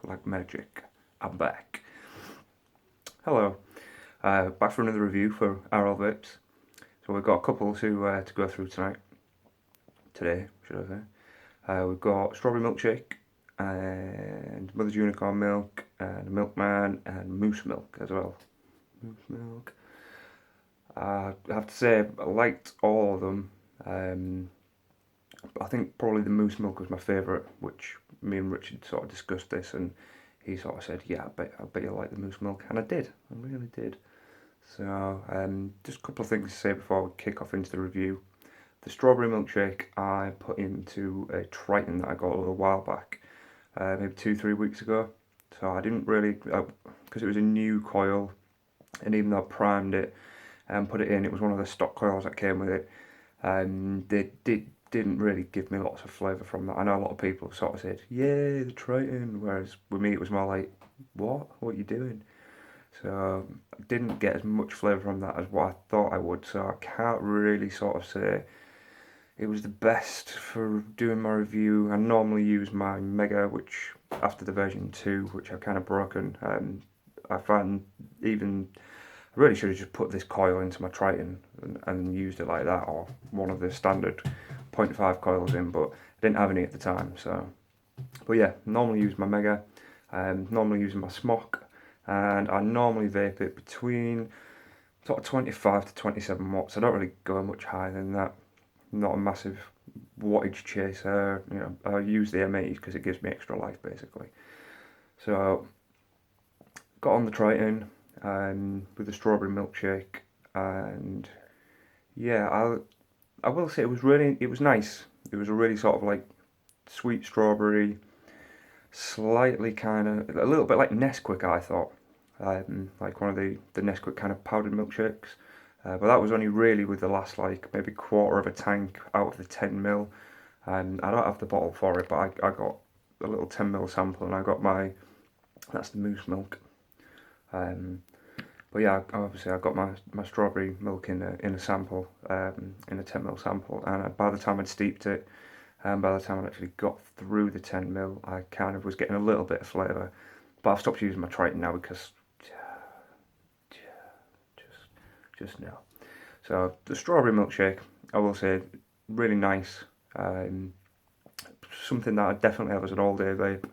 like magic. I'm back. Hello. Back for another review for RL Vapes. So we've got a couple to go through today, should I say. We've got strawberry milkshake and Mother's Unicorn milk and Milkman and moose milk as well. Moose milk. I have to say I liked all of them. I think probably the moose milk was my favourite, which me and Richard sort of discussed this, and he sort of said, "Yeah, I bet you like the moose milk," and I did. I really did. So, just a couple of things to say before we kick off into the review. The strawberry milkshake I put into a Triton that I got a little while back, maybe 2, 3 weeks ago. So I didn't really, because it was a new coil, and even though I primed it and put it in, it was one of the stock coils that came with it. Didn't really give me lots of flavour from that. I know a lot of people sort of said, "Yay, the Triton," whereas with me it was more like, "What? What are you doing?" So I didn't get as much flavour from that as what I thought I would. So I can't really sort of say it was the best for doing my review. I normally use my Mega, which after the version 2, which I've kind of broken, I find even I really should have just put this coil into my Triton and used it like that, or one of the standard 0.5 coils in, but I didn't have any at the time. So, but yeah, normally use my Mega, normally using my Smock, and I normally vape it between sort of 25 to 27 watts. I don't really go much higher than that. I'm not a massive wattage chaser. You know, I use the M80s because it gives me extra life basically. So got on the Triton with the strawberry milkshake, and yeah, I will say it was nice. It was a really sort of like sweet strawberry, slightly kind of a little bit like Nesquik, I thought, like one of the Nesquik kind of powdered milkshakes. But that was only really with the last like maybe quarter of a tank out of the 10 ml. And I don't have the bottle for it, but I got a little 10 ml sample, and I got that's the moose milk. But yeah, obviously I got my strawberry milk in a sample, in a 10 ml sample, and by the time I'd steeped it, and by the time I actually got through the 10 ml, I kind of was getting a little bit of flavour. But I've stopped using my Triton now because just no. So the strawberry milkshake, I will say, really nice. Something that I definitely have as an all-day vape,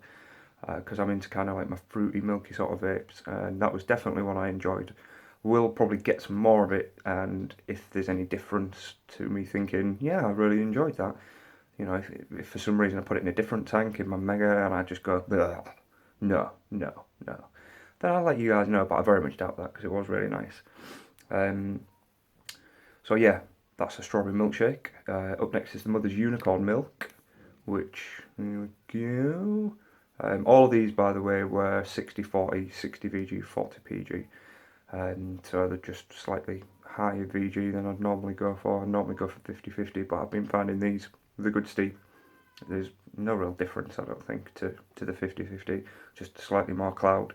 because I'm into kind of like my fruity, milky sort of vapes, and that was definitely one I enjoyed. We'll probably get some more of it, and if there's any difference to me thinking, yeah, I really enjoyed that. You know, if for some reason I put it in a different tank in my Mega and I just go, no, no, no, then I'll let you guys know, but I very much doubt that because it was really nice. Um, so yeah, that's a strawberry milkshake. Up next is the Mother's Unicorn milk, which, here we go. All of these, by the way, were 60-40, 60 VG, 40 PG. So they're just slightly higher VG than I'd normally go for. I normally go for 50-50, but I've been finding these with a good steep. There's no real difference, I don't think, to the 50-50, just slightly more cloud.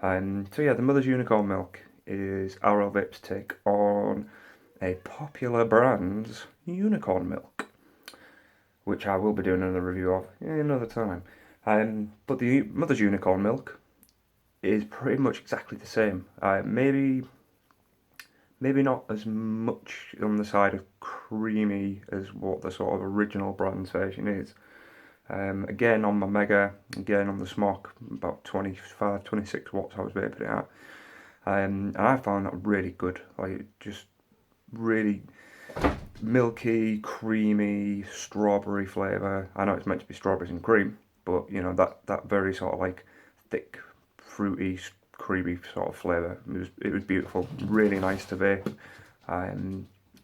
So yeah, the Mother's Unicorn milk is RL Vape's take on a popular brand's unicorn milk, which I will be doing another review of another time. But the Mother's Unicorn milk is pretty much exactly the same. Maybe not as much on the side of creamy as what the sort of original brand's version is. Again on my Mega, again on the Smock, about 25, 26 watts I was vaping it at. And I found that really good, like just really milky, creamy, strawberry flavour. I know it's meant to be strawberries and cream, but you know, that very sort of like thick, fruity, creamy sort of flavour. It was beautiful, really nice to vape.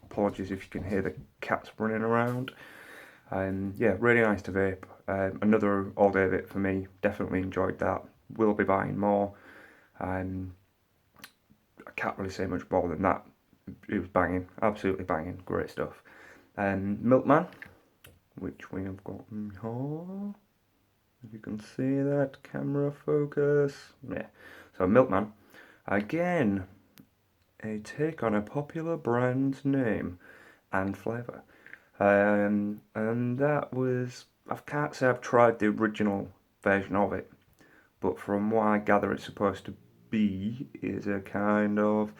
Apologies if you can hear the cats running around. Yeah, really nice to vape. Another all day vape for me. Definitely enjoyed that. Will be buying more. I can't really say much more than that. It was banging, absolutely banging, great stuff. Milkman, which we have got here. If you can see that, camera focus. Yeah, so Milkman, again, a take on a popular brand's name and flavour. And that was, I can't say I've tried the original version of it, but from what I gather it's supposed to be is a kind of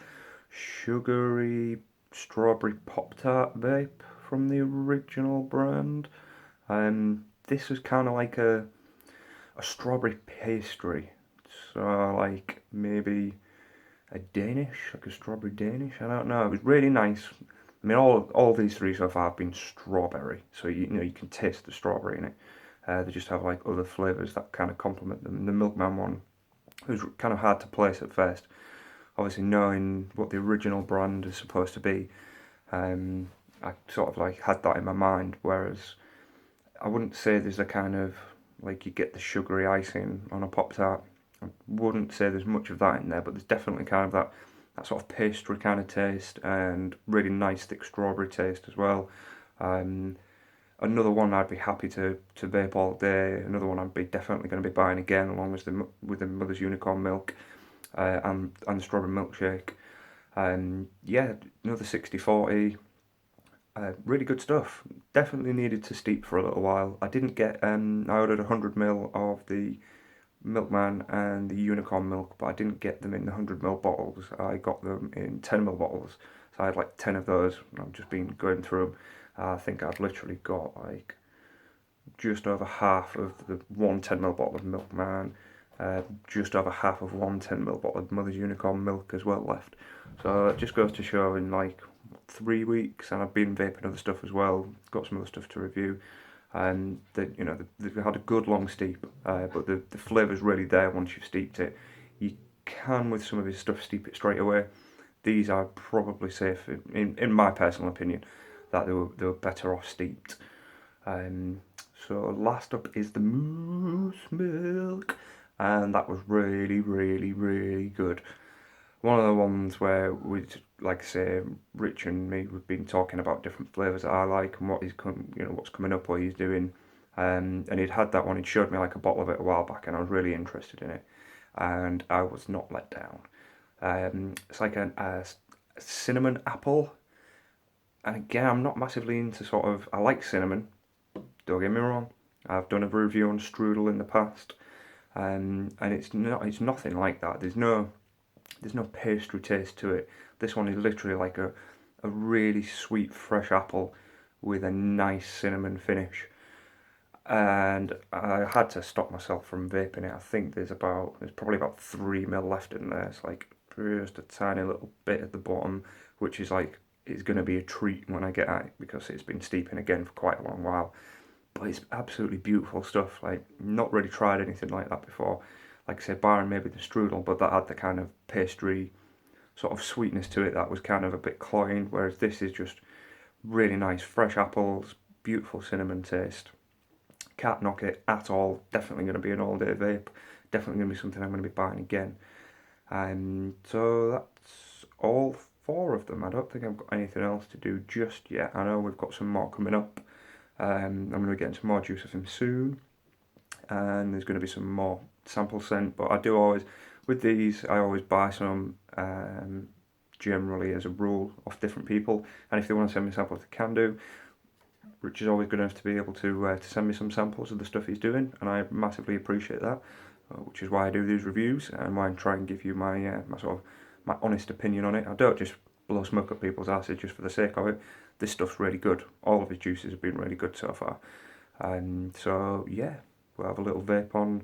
sugary strawberry Pop-Tart vape from the original brand. This was kind of like a strawberry pastry, so like maybe a Danish, like a strawberry Danish. I don't know. It was really nice. I mean, all these three so far have been strawberry, so you know you can taste the strawberry in it. They just have like other flavors that kind of complement them. The Milkman one was kind of hard to place at first. Obviously, knowing what the original brand is supposed to be, I sort of like had that in my mind. Whereas I wouldn't say there's a kind of like you get the sugary icing on a Pop Tart. I wouldn't say there's much of that in there, but there's definitely kind of that sort of pastry kind of taste and really nice thick strawberry taste as well. Another one I'd be happy to vape all day. Another one I'd be definitely going to be buying again, along with the Mother's Unicorn milk and the strawberry milkshake. Yeah, another 60/40. Really good stuff. Definitely needed to steep for a little while. I didn't get. I ordered 100 ml of the Milkman and the Unicorn milk, but I didn't get them in the 100 ml bottles. I got them in 10 ml bottles. So I had like 10 of those. And I've just been going through them. I think I've literally got like just over half of the 1 10 ml bottle of Milkman, just over half of 1 10 ml bottle of Mother's Unicorn milk as well left. So it just goes to show in like 3 weeks, and I've been vaping other stuff as well. Got some other stuff to review, and they've had a good long steep, but the flavour's really there once you've steeped it. You can with some of his stuff steep it straight away. These are probably safe in my personal opinion, that they were better off steeped. So last up is the moose milk, and that was really, really, really good. One of the ones where we, like I say, Rich and me, we've been talking about different flavours that I like and what's coming up, what he's doing. And he'd had that one. He'd showed me like a bottle of it a while back, and I was really interested in it, and I was not let down. It's like a cinnamon apple, and again, I'm not massively into sort of. I like cinnamon. Don't get me wrong. I've done a review on strudel in the past, and it's nothing like that. There's no pastry taste to it. This one is literally like a really sweet fresh apple with a nice cinnamon finish. And I had to stop myself from vaping it. I think there's probably about 3 ml left in there. It's like just a tiny little bit at the bottom, which is like it's going to be a treat when I get at it because it's been steeping again for quite a long while. But it's absolutely beautiful stuff. Like, not really tried anything like that before. Like I said, barring maybe the strudel, but that had the kind of pastry sort of sweetness to it that was kind of a bit cloying, whereas this is just really nice, fresh apples, beautiful cinnamon taste. Can't knock it at all. Definitely going to be an all-day vape. Definitely going to be something I'm going to be buying again. So that's all 4 of them. I don't think I've got anything else to do just yet. I know we've got some more coming up. I'm going to be getting some more juice of him soon, and there's going to be some more sample sent. But I do always, with these, I always buy some generally as a rule off different people, and if they want to send me samples, they can do. Rich is always good enough to be able to send me some samples of the stuff he's doing, and I massively appreciate that, which is why I do these reviews and why I try and give you my my honest opinion on it. I don't just blow smoke up people's asses just for the sake of it. This stuff's really good. All of his juices have been really good so far. So yeah, we'll have a little vape on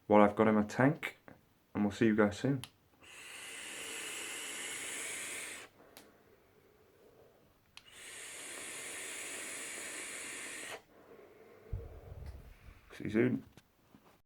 what I've got in my tank, and we'll see you guys soon. See you soon.